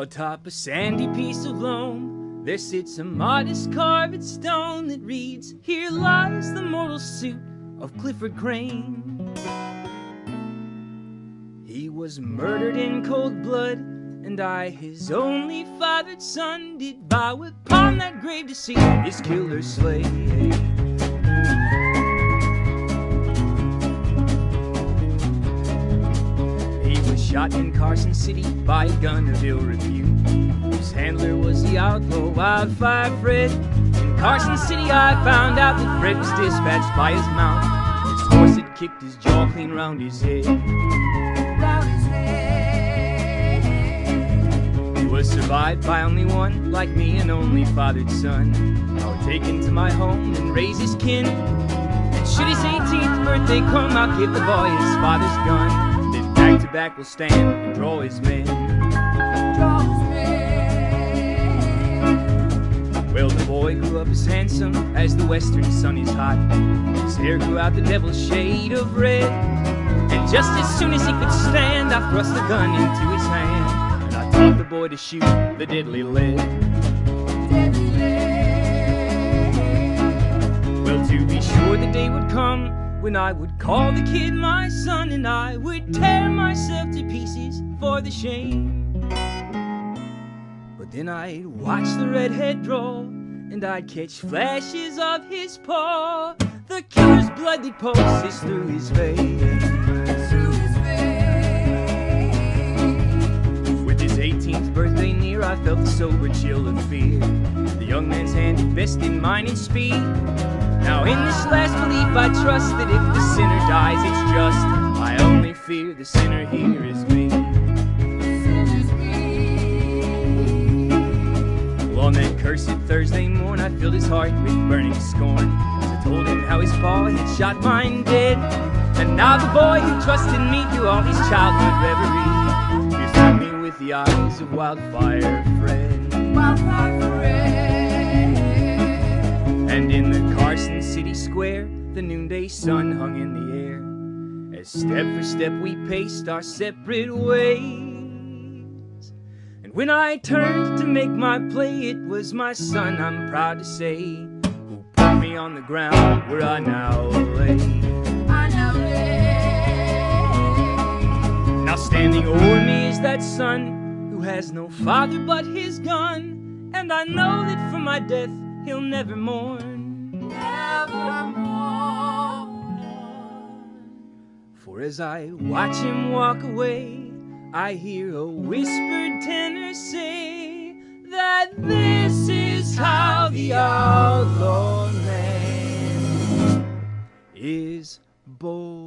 Atop a sandy piece of loam, there sits a modest carved stone that reads, "Here lies the mortal suit of Clifford Crane. He was murdered in cold blood, and I, his only fathered son, did bow upon that grave to see his killer slay." He was shot in Carson City by a gun of ill repute. His handler was the outlaw Wildfire Fred. In Carson City I found out that Fred was dispatched by his mount. His horse had kicked his jaw clean round his head. He was survived by only one, like me, an only fathered son. I would take him to my home and raise his kin. And should his 18th birthday come, I'll give the boy his father's gun. Then back to back we'll stand and draw his men. Well, the boy grew up as handsome as the western sun is hot. His hair grew out the devil's shade of red. And just as soon as he could stand, I thrust the gun into his hand. And I taught the boy to shoot the deadly lead. Well, to be sure the day would come when I would call the kid my son, and I would tear myself to pieces for the shame. But then I'd watch the redhead draw, and I'd catch flashes of his paw. The killer's blood that pulses through his veins. With his 18th birthday near, I felt the sober chill of fear. The young man's hand invested mine in speed. Now in this last belief I trust that if the sinner dies it's just. I only fear the sinner here is me. On that cursed Thursday morn, I filled his heart with burning scorn, as I told him how his paw had shot mine dead. And now the boy who trusted me through all his childhood reverie stares at me with the eyes of Wildfire Fred. And in the Carson City Square, the noonday sun hung in the air, as step for step we paced our separate ways. When I turned to make my play, it was my son, I'm proud to say, who put me on the ground where I now lay. Now standing over me is that son who has no father but his gun, and I know that for my death he'll never mourn. Never mourn. For as I watch him walk away, I hear a whispered tenor say that this is how the outlaw man is born.